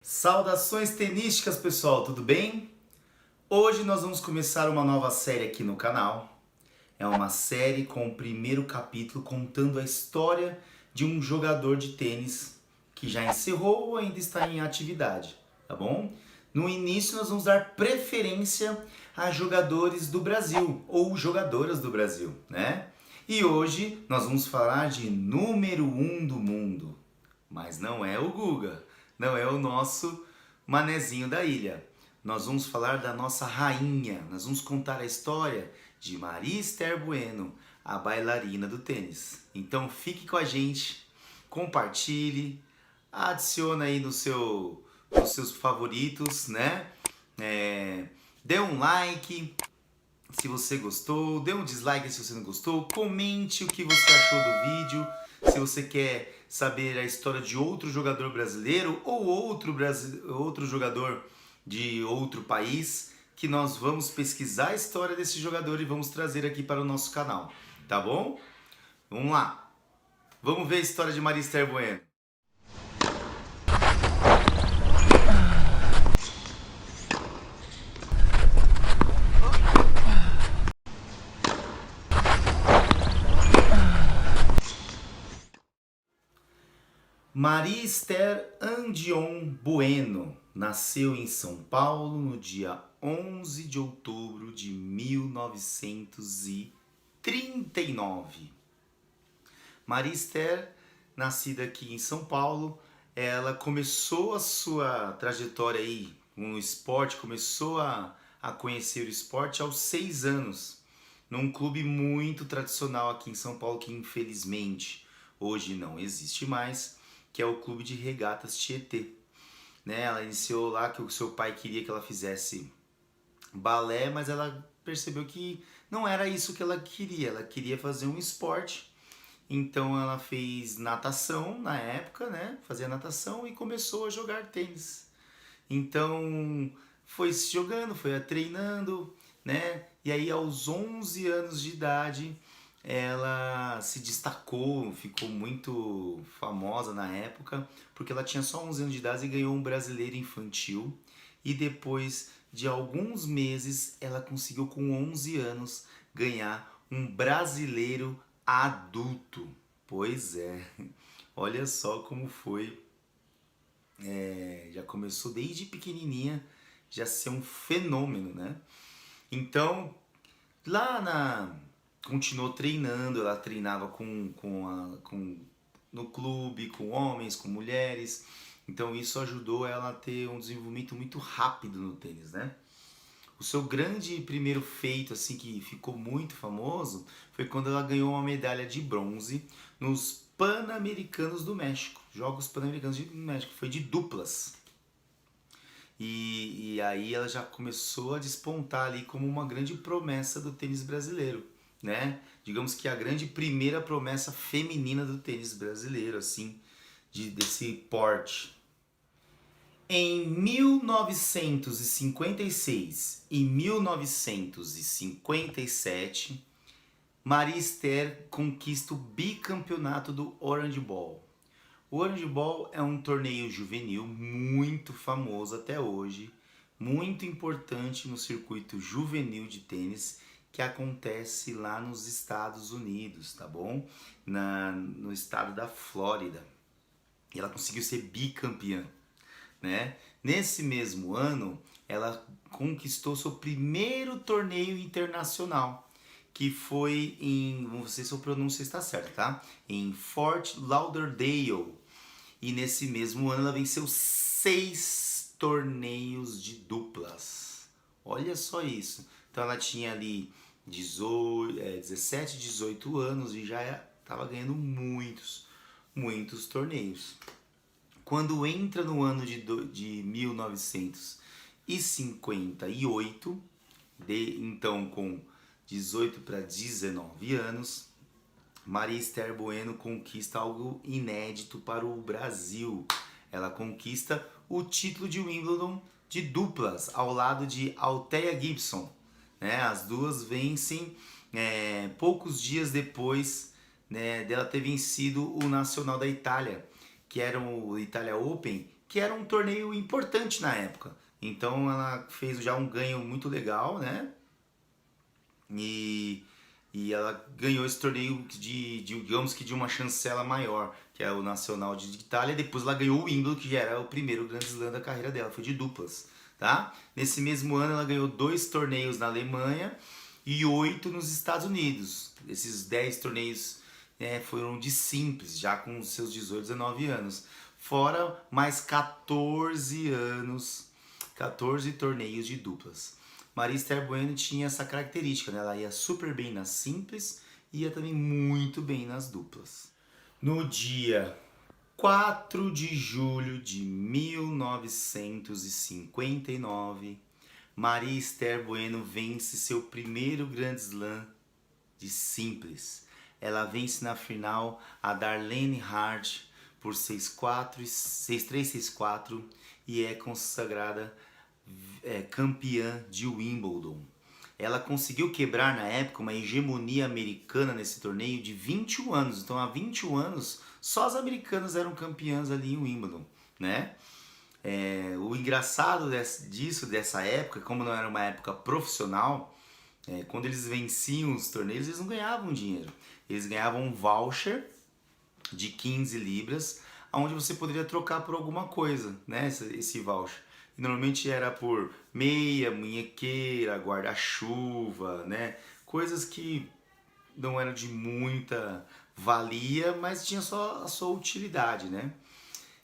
Saudações tenísticas, pessoal, tudo bem? Hoje nós vamos começar uma nova série aqui no canal. É uma série com o primeiro capítulo contando a história de um jogador de tênis que já encerrou ou ainda está em atividade, tá bom? No início nós vamos dar preferência a jogadores do Brasil ou jogadoras do Brasil, né? E hoje nós vamos falar de número 1 do mundo, mas não é o Guga, não é o nosso manezinho da ilha. Nós vamos falar da nossa rainha, nós vamos contar a história de Maria Esther Bueno, a bailarina do tênis. Então fique com a gente, compartilhe, adicione aí nos seus favoritos, né? Dê um like se você gostou, dê um dislike se você não gostou, comente o que você achou do vídeo, se você quer saber a história de outro jogador brasileiro ou outro jogador de outro país, que nós vamos pesquisar a história desse jogador e vamos trazer aqui para o nosso canal, tá bom? Vamos lá, vamos ver a história de Maria Esther Bueno. Maria Esther Andion Bueno nasceu em São Paulo no dia 11 de outubro de 1939. Maria Esther, nascida aqui em São Paulo, ela começou a sua trajetória aí no esporte, começou a conhecer o esporte aos 6 anos, num clube muito tradicional aqui em São Paulo, que infelizmente hoje não existe mais, que é o Clube de Regatas Tietê. Né? Ela iniciou lá que o seu pai queria que ela fizesse balé, mas ela percebeu que não era isso que ela queria fazer um esporte. Então ela fez natação na época, né? Fazia natação e começou a jogar tênis. Então foi se jogando, foi treinando, né? E aí aos 11 anos de idade ela se destacou, ficou muito famosa na época, porque ela tinha só 11 anos de idade e ganhou um brasileiro infantil. E depois de alguns meses ela conseguiu com 11 anos ganhar um brasileiro adulto. Pois é, olha só como foi. Já começou desde pequenininha já ser um fenômeno, né? Então, lá na continuou treinando, ela treinava no clube, com homens, com mulheres. Então isso ajudou ela a ter um desenvolvimento muito rápido no tênis, né? O seu grande primeiro feito, assim, que ficou muito famoso, foi quando ela ganhou uma medalha de bronze nos Pan-Americanos do México. Jogos Pan-Americanos do México. Foi de duplas. E aí ela já começou a despontar ali como uma grande promessa do tênis brasileiro, né? Digamos que a grande primeira promessa feminina do tênis brasileiro, assim, desse porte. Em 1956 e 1957, Maria Esther conquista o bicampeonato do Orange Bowl. O Orange Bowl é um torneio juvenil muito famoso até hoje, muito importante no circuito juvenil de tênis, que acontece lá nos Estados Unidos, tá bom? No estado da Flórida. E ela conseguiu ser bicampeã, né? Nesse mesmo ano, ela conquistou seu primeiro torneio internacional, que foi em, não sei se a pronúncia está certa, tá? Em Fort Lauderdale. E nesse mesmo ano ela venceu 6 torneios de duplas. Olha só isso. Então ela tinha ali 17, 18 anos e já estava ganhando muitos torneios. Quando entra no ano de 1958, então com 18 para 19 anos, Maria Esther Bueno conquista algo inédito para o Brasil. Ela conquista o título de Wimbledon de duplas ao lado de Althea Gibson. Né? As duas vencem poucos dias depois, né, dela ter vencido o Nacional da Itália, que era o Italia Open, que era um torneio importante na época. Então ela fez já um ganho muito legal, né? E, e ela ganhou esse torneio digamos que de uma chancela maior, que é o Nacional de Itália. Depois ela ganhou o Wimbledon, que já era o primeiro Grand Slam da carreira dela, foi de duplas, tá? Nesse mesmo ano ela ganhou 2 torneios na Alemanha e 8 nos Estados Unidos. Esses 10 torneios foram de simples, já com seus 18, 19 anos. Fora mais 14 anos, 14 torneios de duplas. Maria Esther Bueno tinha essa característica, né? Ela ia super bem nas simples e ia também muito bem nas duplas. No dia 4 de julho de 1959, Maria Esther Bueno vence seu primeiro Grand Slam de simples. Ela vence na final a Darlene Hard por 6-4, 6-3, 6-4 e é consagrada campeã de Wimbledon. Ela conseguiu quebrar na época uma hegemonia americana nesse torneio de 21 anos. Então há 21 anos só as americanas eram campeãs ali em Wimbledon, né? O engraçado dessa época, como não era uma época profissional, quando eles venciam os torneios, eles não ganhavam dinheiro. Eles ganhavam um voucher de 15 libras, onde você poderia trocar por alguma coisa, né? Esse voucher. E normalmente era por meia, munhequeira, guarda-chuva, né? Coisas que não eram de muita valia, mas tinha só a sua utilidade, né?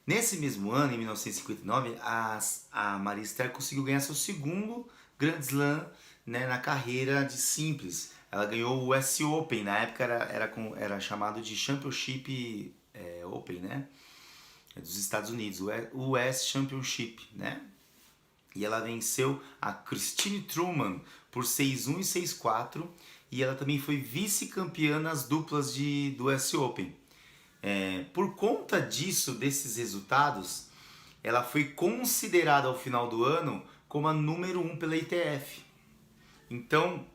Nesse mesmo ano, em 1959, a Maria Esther conseguiu ganhar seu segundo Grand Slam, né, na carreira de simples. Ela ganhou o US Open, na época era chamado de Championship Open, né? Dos Estados Unidos, o US Championship, né? E ela venceu a Christine Truman por 6-1 e 6-4. E ela também foi vice-campeã nas duplas do US Open. Por conta desses resultados, ela foi considerada ao final do ano como a número 1 pela ITF. Então,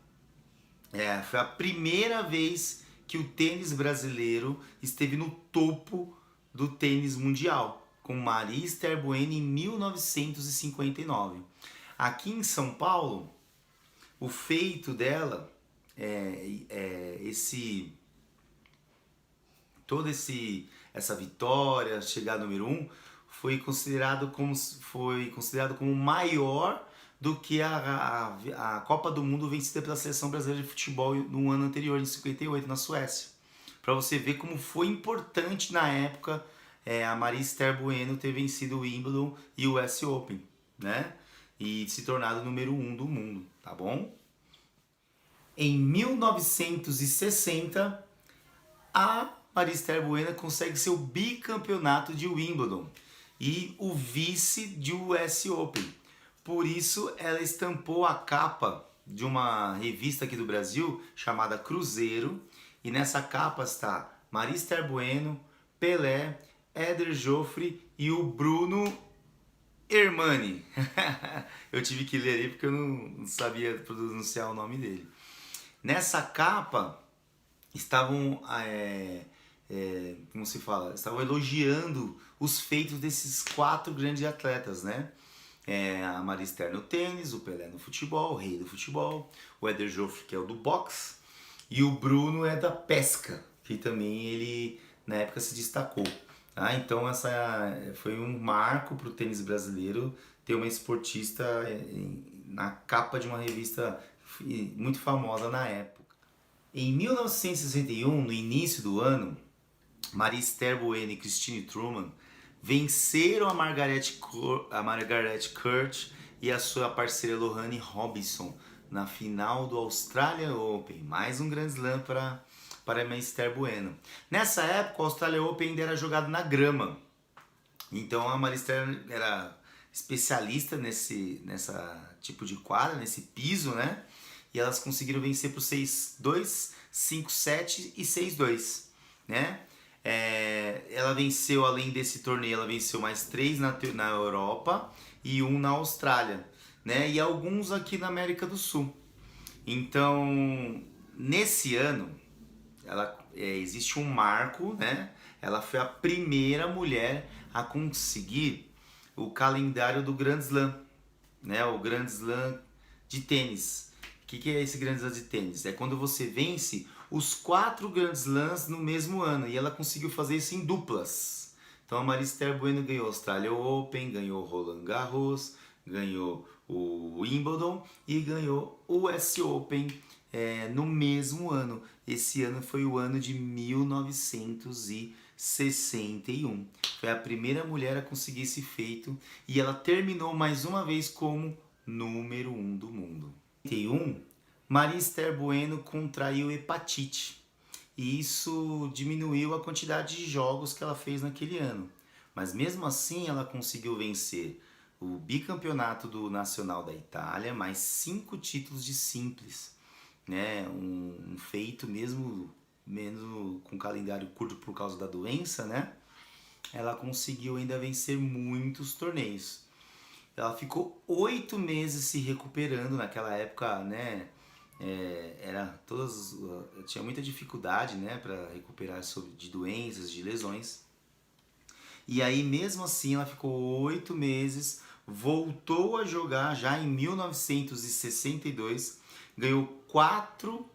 foi a primeira vez que o tênis brasileiro esteve no topo do tênis mundial, com Maria Esther Bueno em 1959. Aqui em São Paulo, o feito dela, essa vitória, chegar ao número 1, foi considerado como maior do que a Copa do Mundo vencida pela Seleção Brasileira de Futebol no ano anterior, em 58, na Suécia. Para você ver como foi importante na época a Maria Esther Bueno ter vencido o Wimbledon e o US Open, né? E se tornado o número 1 do mundo, tá bom? Em 1960, a Maria Esther Bueno consegue seu bicampeonato de Wimbledon e o vice de US Open. Por isso, ela estampou a capa de uma revista aqui do Brasil chamada Cruzeiro. E nessa capa está Maria Esther Bueno, Pelé, Éder Joffre e o Bruno Ermani. Eu tive que ler aí porque eu não sabia pronunciar o nome dele. Nessa capa estavam, como se fala, estavam elogiando os feitos desses 4 grandes atletas, né? A Maria Esther no tênis, o Pelé no futebol, o rei do futebol, o Éder Joffre, que é o do boxe, e o Bruno é da pesca, que também ele na época se destacou. Tá? Então essa foi um marco para o tênis brasileiro ter uma esportista na capa de uma revista muito famosa na época. Em 1961, no início do ano, Maria Esther Bueno e Christine Truman venceram a Margaret Court e a sua parceira Lohane Robinson na final do Australian Open. Mais um Grand Slam para Maria Esther Bueno. Nessa época, o Australian Open ainda era jogado na grama. Então a Maria Esther era especialista nesse tipo de quadra, nesse piso, né? E elas conseguiram vencer por 6-2, 5-7 e 6-2, né? Ela venceu, além desse torneio, ela venceu mais 3 na Europa e 1 na Austrália, né? E alguns aqui na América do Sul. Então, nesse ano, existe um marco, né? Ela foi a primeira mulher a conseguir o calendário do Grand Slam, né? O Grand Slam de tênis. O que é esse Grand Slam de tênis? É quando você vence os 4 Grand Slams no mesmo ano, e ela conseguiu fazer isso em duplas. Então a Maristela Bueno ganhou o Australia Open, ganhou o Roland Garros, ganhou o Wimbledon e ganhou o US Open no mesmo ano. Esse ano foi o ano de 1961. Foi a primeira mulher a conseguir esse feito e ela terminou mais uma vez como número 1 do mundo. Em 1981, Maria Esther Bueno contraiu hepatite e isso diminuiu a quantidade de jogos que ela fez naquele ano. Mas mesmo assim ela conseguiu vencer o bicampeonato do Nacional da Itália, mais 5 títulos de simples, né? Um feito mesmo com calendário curto por causa da doença, né? Ela conseguiu ainda vencer muitos torneios. Ela ficou 8 meses se recuperando naquela época, né? Tinha muita dificuldade, né, para recuperar de doenças, de lesões. E aí mesmo assim ela ficou 8 meses, voltou a jogar já em 1962, ganhou 4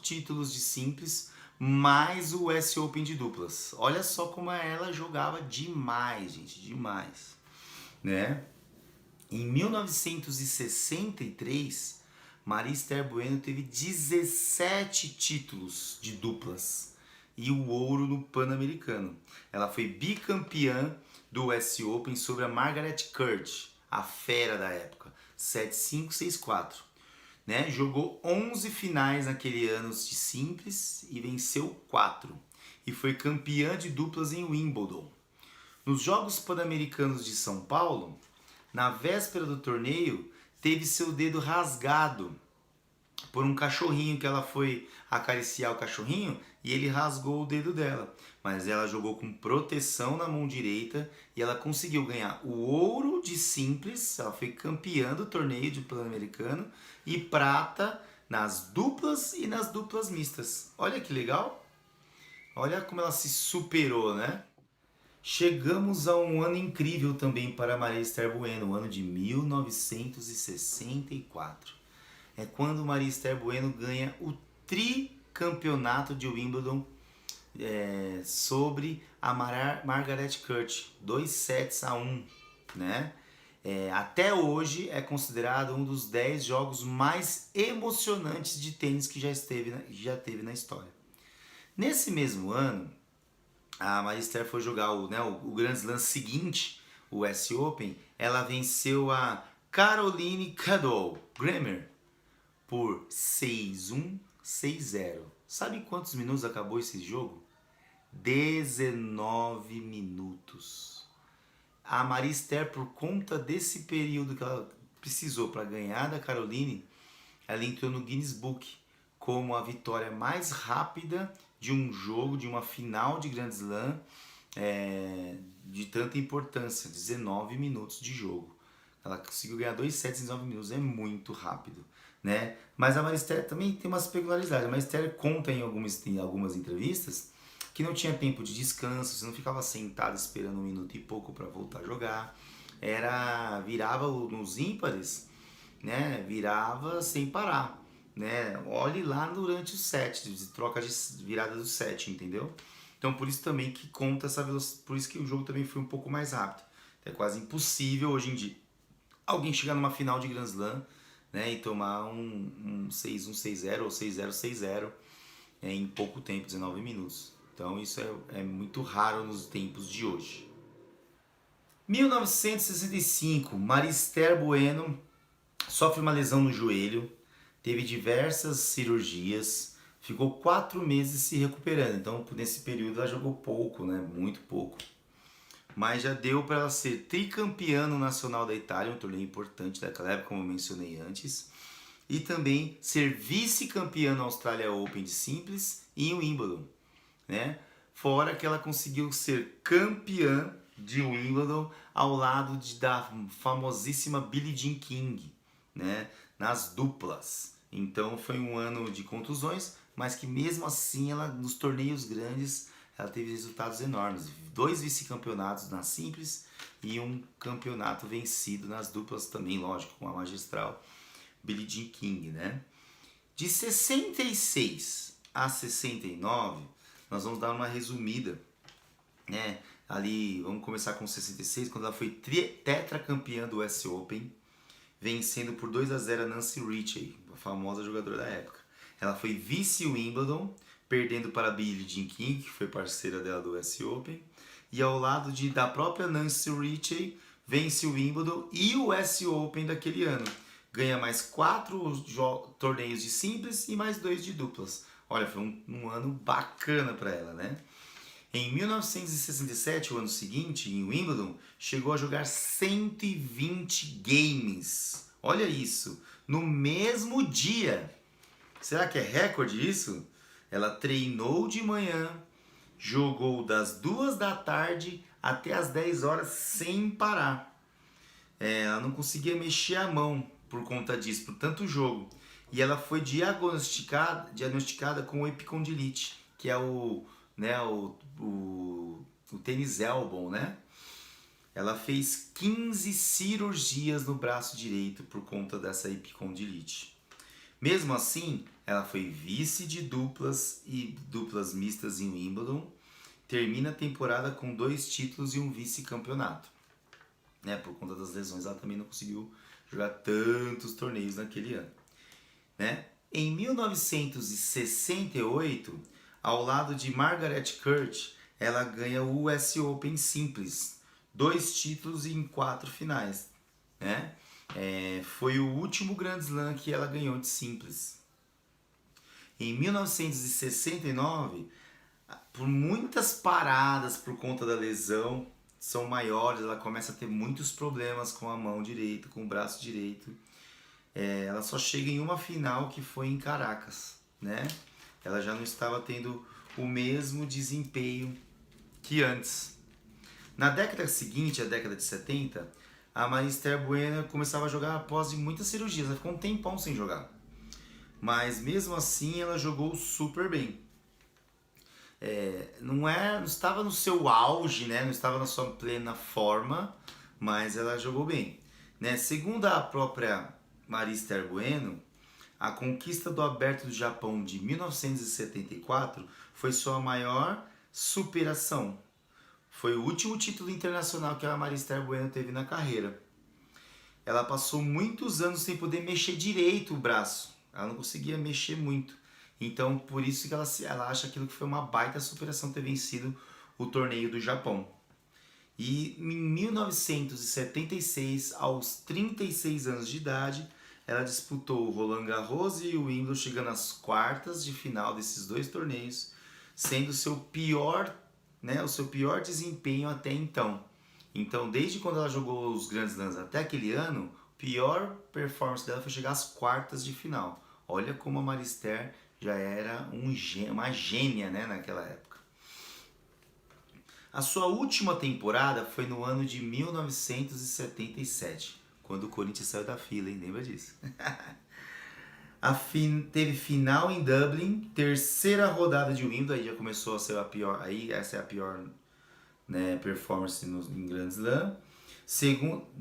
títulos de simples, mais o US Open de duplas. Olha só como ela jogava demais, gente, demais, né? Em 1963, Maria Esther Bueno teve 17 títulos de duplas e o ouro no Pan-Americano. Ela foi bicampeã do US Open sobre a Margaret Court, a fera da época, 7-5, 6-4. Né? Jogou 11 finais naquele ano de simples e venceu 4. E foi campeã de duplas em Wimbledon. Nos Jogos Pan-Americanos de São Paulo, na véspera do torneio, teve seu dedo rasgado por um cachorrinho, que ela foi acariciar o cachorrinho e ele rasgou o dedo dela. Mas ela jogou com proteção na mão direita e ela conseguiu ganhar o ouro de simples, ela foi campeã do torneio de Pan-Americano, e prata nas duplas e nas duplas mistas. Olha que legal! Olha como ela se superou, né? Chegamos a um ano incrível também para Maria Esther Bueno, o ano de 1964. É quando Maria Esther Bueno ganha o tricampeonato de Wimbledon sobre a Margaret Court, 2-1, né? Até hoje é considerado um dos 10 jogos mais emocionantes de tênis que já teve na história. Nesse mesmo ano, a Maria Esther foi jogar o Grand Slam seguinte, o US Open. Ela venceu a Caroline Cadwell-Grammer por 6-1, 6-0. Sabe quantos minutos acabou esse jogo? 19 minutos. A Maria Esther, por conta desse período que ela precisou para ganhar da Caroline, ela entrou no Guinness Book como a vitória mais rápida de um jogo, de uma final de Grand Slam de tanta importância, 19 minutos de jogo. Ela conseguiu ganhar 2 sets em 19 minutos, é muito rápido, né? Mas a Maria Esther também tem umas peculiaridades. A Maria Esther conta em algumas entrevistas que não tinha tempo de descanso, você não ficava sentado esperando 1 minuto e pouco para voltar a jogar. Virava nos ímpares, né? Virava sem parar, né? Olhe lá durante o set, troca de virada do set, entendeu? Então por isso também que conta essa velocidade, por isso que o jogo também foi um pouco mais rápido. É quase impossível hoje em dia alguém chegar numa final de Grand Slam, né, e tomar um 6-1, 6-0 ou 6-0, 6-0 em pouco tempo, 19 minutos. Então isso é muito raro nos tempos de hoje. 1965, Maria Esther Bueno sofre uma lesão no joelho, teve diversas cirurgias, ficou 4 meses se recuperando. Então nesse período ela jogou pouco, né, muito pouco. Mas já deu para ela ser tricampeã no Nacional da Itália, um torneio importante daquela época, como eu mencionei antes, e também ser vice-campeã no Australia Open de simples e em Wimbledon, né? Fora que ela conseguiu ser campeã de Wimbledon ao lado da famosíssima Billie Jean King, né? Nas duplas. Então foi um ano de contusões, mas que mesmo assim ela nos torneios grandes ela teve resultados enormes. 2 vice-campeonatos na simples e um campeonato vencido nas duplas também, lógico, com a magistral Billie Jean King, né? De 66 a 69, nós vamos dar uma resumida, né? Ali, vamos começar com 66, quando ela foi tetracampeã do US Open, vencendo por 2-0 a Nancy Richey, a famosa jogadora da época. Ela foi vice-Wimbledon, perdendo para Billie Jean King, que foi parceira dela do US Open. E ao lado da própria Nancy Richey, vence o Wimbledon e o US Open daquele ano. Ganha mais 4 torneios de simples e mais 2 de duplas. Olha, foi um ano bacana para ela, né? Em 1967, o ano seguinte, em Wimbledon, chegou a jogar 120 games. Olha isso, no mesmo dia. Será que é recorde isso? Ela treinou de manhã, jogou das 2 da tarde até as 10 horas sem parar. Ela não conseguia mexer a mão por conta disso, por tanto jogo. E ela foi diagnosticada com epicondilite, que é o tênis elbow, né? Ela fez 15 cirurgias no braço direito por conta dessa epicondilite. Mesmo assim, ela foi vice de duplas e duplas mistas em Wimbledon. Termina a temporada com 2 títulos e um vice-campeonato. Né? Por conta das lesões, ela também não conseguiu jogar tantos torneios naquele ano. Né? Em 1968, ao lado de Margaret Court, ela ganha o US Open Simples. 2 títulos em 4 finais. Né? Foi o último Grand Slam que ela ganhou de simples. Em 1969, por muitas paradas por conta da lesão, são maiores, ela começa a ter muitos problemas com a mão direita, com o braço direito. Ela só chega em uma final, que foi em Caracas, né? Ela já não estava tendo o mesmo desempenho que antes. Na década seguinte, a década de 70, a Maria Esther Bueno começava a jogar após muitas cirurgias. Ela ficou um tempão sem jogar. Mas mesmo assim ela jogou super bem. Não estava no seu auge, né? Não estava na sua plena forma, mas ela jogou bem. Né? Segundo a própria Maria Esther Bueno, a conquista do Aberto do Japão de 1974 foi sua maior superação. Foi o último título internacional que a Maria Esther Bueno teve na carreira. Ela passou muitos anos sem poder mexer direito o braço. Ela não conseguia mexer muito. Então, por isso que ela acha aquilo que foi uma baita superação ter vencido o torneio do Japão. E em 1976, aos 36 anos de idade, ela disputou o Roland Garros e o Wimbledon, chegando às quartas de final desses 2 torneios, sendo o seu pior desempenho até então. Então, desde quando ela jogou os Grand Slams até aquele ano, a pior performance dela foi chegar às quartas de final. Olha como a Maria Esther já era uma gênia, né, naquela época. A sua última temporada foi no ano de 1977, quando o Corinthians saiu da fila, hein? Lembra disso? Teve final em Dublin, terceira rodada de Wimbledon, aí já começou a ser a pior, aí essa é a pior, né, performance em Grand Slam.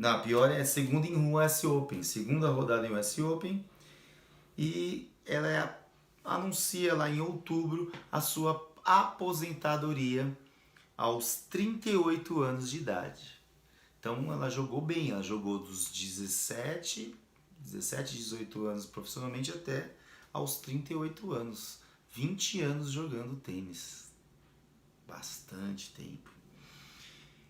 A pior é a segunda em US Open, segunda rodada em US Open, e ela anuncia lá em outubro a sua aposentadoria aos 38 anos de idade. Então ela jogou bem, ela jogou dos 17, 18 anos profissionalmente até aos 38 anos. 20 anos jogando tênis. Bastante tempo.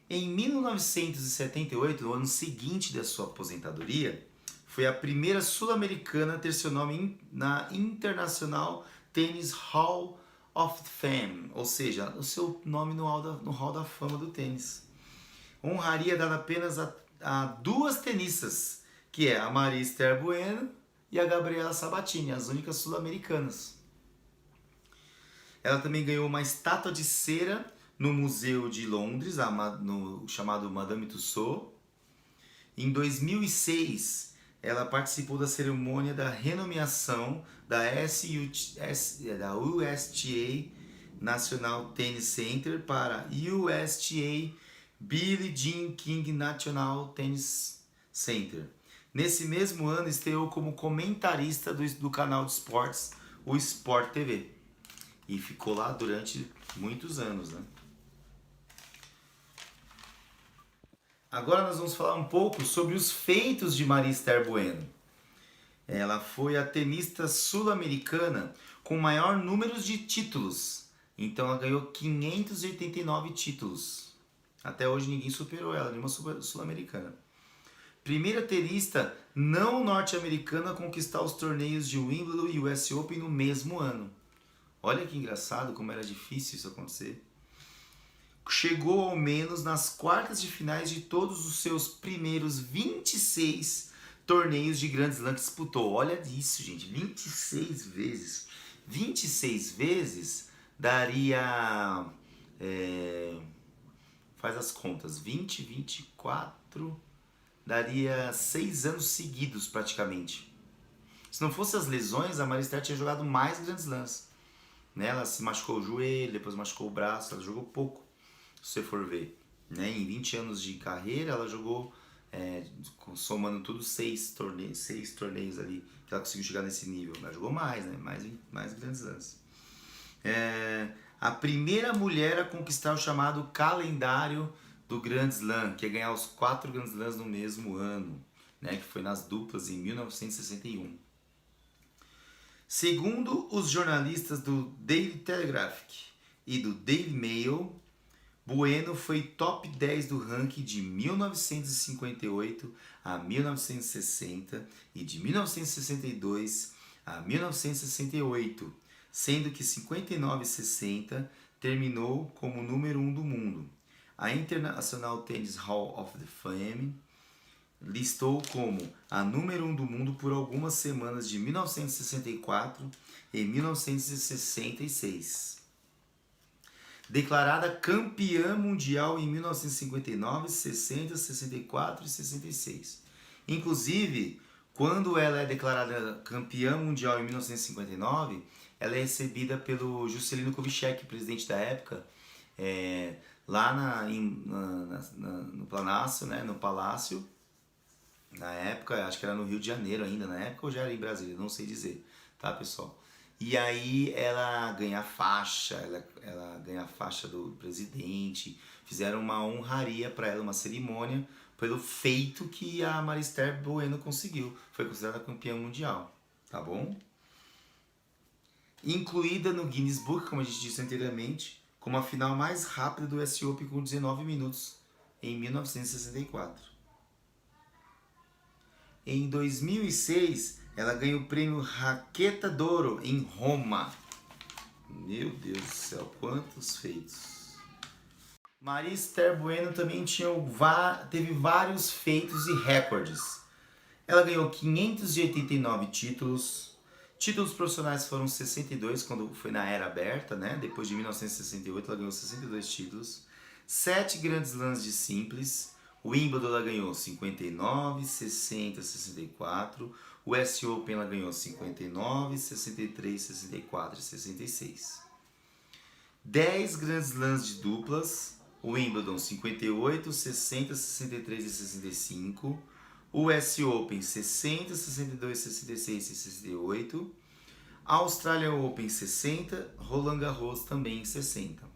Em 1978, no ano seguinte da sua aposentadoria, foi a primeira sul-americana a ter seu nome na International Tennis Hall of Fame, ou seja, o seu nome no Hall da Fama do tênis. Honraria dada apenas a 2 tenistas, que é a Maria Esther Bueno e a Gabriela Sabatini, as únicas sul-americanas. Ela também ganhou uma estátua de cera no Museu de Londres, no chamado Madame Tussauds. Em 2006, ela participou da cerimônia da renomeação da USTA National Tennis Center para USTA Billie Jean King National Tennis Center. Nesse mesmo ano, estreou como comentarista do canal de esportes, o Sport TV. E ficou lá durante muitos anos, né? Agora nós vamos falar um pouco sobre os feitos de Maria Esther Bueno. Ela foi a tenista sul-americana com maior número de títulos. Então ela ganhou 589 títulos. Até hoje ninguém superou ela, nenhuma sul-americana. Primeira tenista não norte-americana a conquistar os torneios de Wimbledon e US Open no mesmo ano. Olha que engraçado como era difícil isso acontecer. Chegou ao menos nas quartas de finais de todos os seus primeiros 26 torneios de Grand Slam que disputou. Olha isso, gente, 26 vezes. 26 vezes daria... faz as contas, 20, 24... daria 6 anos seguidos praticamente. Se não fosse as lesões, a Maria Esther tinha jogado mais Grand Slams. Né? Ela se machucou o joelho, depois machucou o braço, ela jogou pouco, se você for ver. Né? Em 20 anos de carreira, ela jogou, somando tudo, 6 torneios ali, que ela conseguiu chegar nesse nível. Ela jogou mais, né? mais Grand Slams. A primeira mulher a conquistar o chamado calendário do Grand Slam, que é ganhar os 4 Grand Slams no mesmo ano, né, que foi nas duplas em 1961. Segundo os jornalistas do Daily Telegraph e do Daily Mail, Bueno foi top 10 do ranking de 1958 a 1960 e de 1962 a 1968, sendo que 59 e 60 terminou como número 1 do mundo. A International Tennis Hall of Fame listou como a número 1 do mundo por algumas semanas de 1964 e 1966. Declarada campeã mundial em 1959, 60, 64 e 66. Inclusive, quando ela é declarada campeã mundial em 1959, ela é recebida pelo Juscelino Kubitschek, presidente da época, lá no Palácio, né, no Palácio, na época, acho que era no Rio de Janeiro ainda, na época, ou já era em Brasília, não sei dizer, tá, pessoal? E aí ela ganha a faixa, ela ganha a faixa do presidente, fizeram uma honraria para ela, uma cerimônia, pelo feito que a Maria Esther Bueno conseguiu, foi considerada campeã mundial, tá bom? Incluída no Guinness Book, como a gente disse anteriormente, como a final mais rápida do US Open com 19 minutos, em 1964. Em 2006, ela ganhou o prêmio Raqueta d'Oro em Roma. Meu Deus do céu, quantos feitos. Maria Esther Bueno também teve vários feitos e recordes. Ela ganhou 589 títulos. Títulos profissionais foram 62, quando foi na era aberta, né? Depois de 1968, ela ganhou 62 títulos. 7 Grand Slams de simples. O Wimbledon ela ganhou 59, 60, 64. O US Open ela ganhou 59, 63, 64 e 66. 10 Grand Slams de duplas. O Wimbledon 58, 60, 63 e 65. O US Open 60, 62, 66 e 68. Australia Open 60, Roland Garros também 60.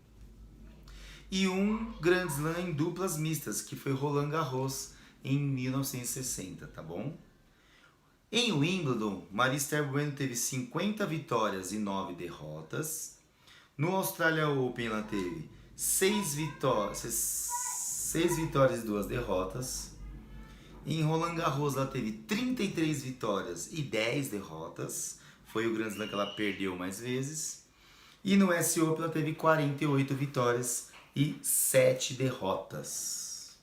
E um Grand Slam em duplas mistas, que foi Roland Garros em 1960, tá bom? Em Wimbledon, Maria Esther Bueno teve 50 vitórias e 9 derrotas. No Australia Open ela teve 6 vitórias e 2 derrotas. Em Roland Garros ela teve 33 vitórias e 10 derrotas. Foi o Grand Slam que ela perdeu mais vezes. E no US Open ela teve 48 vitórias e 7 derrotas.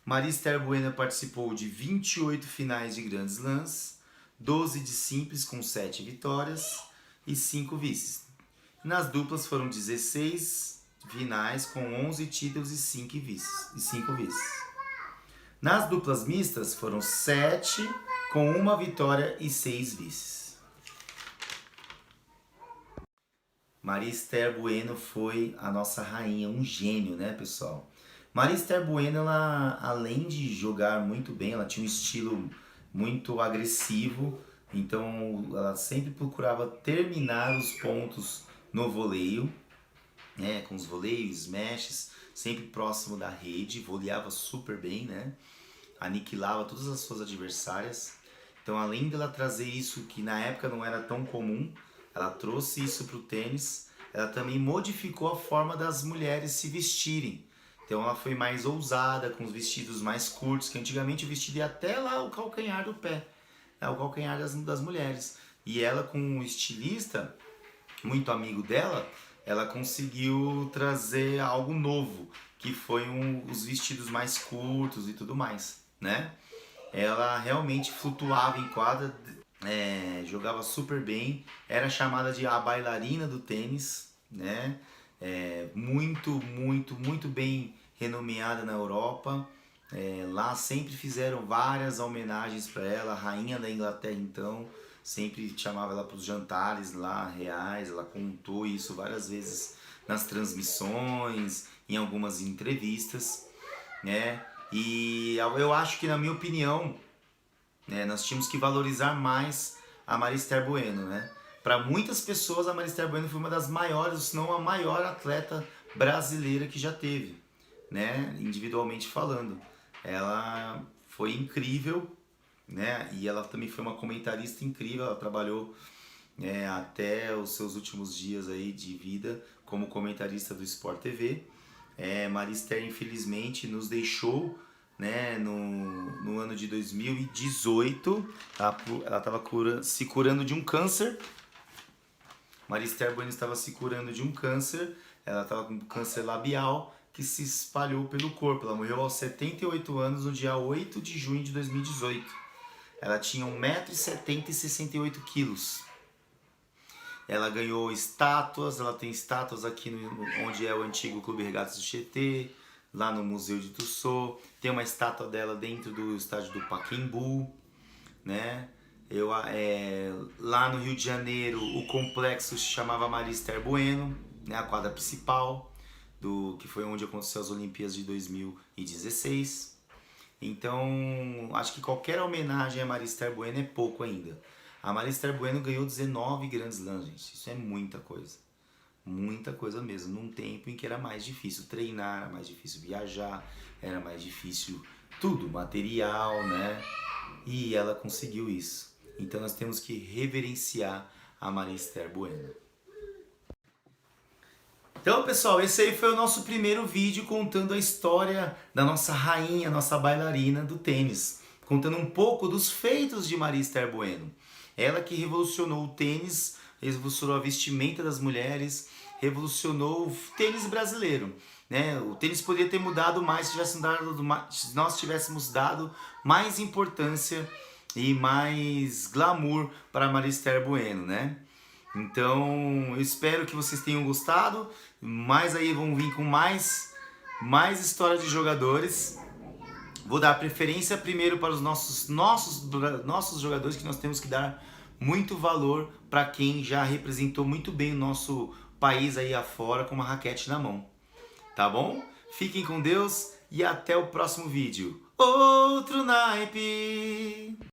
Maria Esther Bueno participou de 28 finais de Grand Slams, 12 de simples com 7 vitórias e 5 vices. Nas duplas foram 16 finais com 11 títulos e 5 vices. Nas duplas mistas foram 7 com 1 vitória e 6 vices. Maria Esther Bueno foi a nossa rainha, um gênio, né, pessoal? Maria Bueno, ela, além de jogar muito bem, ela tinha um estilo muito agressivo, então ela sempre procurava terminar os pontos no voleio, né, com os voleios, smashes, sempre próximo da rede, voleava super bem, né, aniquilava todas as suas adversárias. Então, além dela trazer isso que na época não era tão comum, ela trouxe isso para o tênis. Ela também modificou a forma das mulheres se vestirem. Então, ela foi mais ousada, com os vestidos mais curtos, que antigamente o vestido ia até lá o calcanhar do pé, né, o calcanhar das mulheres. E ela, com um estilista muito amigo dela, ela conseguiu trazer algo novo, que foi os vestidos mais curtos e tudo mais, né? Ela realmente flutuava em quadra, jogava super bem, era chamada de a bailarina do tênis, né? Muito bem renomeada na Europa. Lá sempre fizeram várias homenagens para ela, a rainha da Inglaterra então sempre chamava ela para os jantares lá reais, ela contou isso várias vezes nas transmissões, em algumas entrevistas, né? E eu acho que, na minha opinião, né, nós tínhamos que valorizar mais a Maria Bueno, né? Para muitas pessoas, a Maria Bueno foi uma das maiores, se não a maior atleta brasileira que já teve, né? Individualmente falando. Ela foi incrível, né? E ela também foi uma comentarista incrível, ela trabalhou até os seus últimos dias aí de vida como comentarista do Sport TV. Maria infelizmente nos deixou, né, no ano de 2018. Ela estava se curando de um câncer. Maria Bueno estava se curando de um câncer, ela estava com câncer labial que se espalhou pelo corpo. Ela morreu aos 78 anos no dia 8 de junho de 2018. Ela tinha 1,70 m e 68 quilos. Ela ganhou estátuas, ela tem estátuas aqui onde é o antigo Clube Regatas do Tietê, lá no Museu de Tussauds. Tem uma estátua dela dentro do estádio do Pacaembu, né? Lá no Rio de Janeiro, o complexo se chamava Maria Bueno, né? A quadra principal, que foi onde aconteceu as Olimpíadas de 2016. Então, acho que qualquer homenagem a Maria Bueno é pouco ainda. A Maria Bueno ganhou 19 Grand Slams, gente. Isso é muita coisa. Muita coisa mesmo. Num tempo em que era mais difícil treinar, era mais difícil viajar, era mais difícil tudo, material, né? E ela conseguiu isso. Então nós temos que reverenciar a Maria Bueno. Então, pessoal, esse aí foi o nosso primeiro vídeo contando a história da nossa rainha, nossa bailarina do tênis. Contando um pouco dos feitos de Maria Bueno. Ela que revolucionou o tênis, revolucionou a vestimenta das mulheres, revolucionou o tênis brasileiro, né? O tênis poderia ter mudado mais se nós tivéssemos dado mais importância e mais glamour para Maria Bueno, né? Então, eu espero que vocês tenham gostado. Mas aí vão vir com mais histórias de jogadores. Vou dar preferência primeiro para os nossos jogadores, que nós temos que dar muito valor para quem já representou muito bem o nosso país aí afora com uma raquete na mão. Tá bom? Fiquem com Deus e até o próximo vídeo. Outro naipe!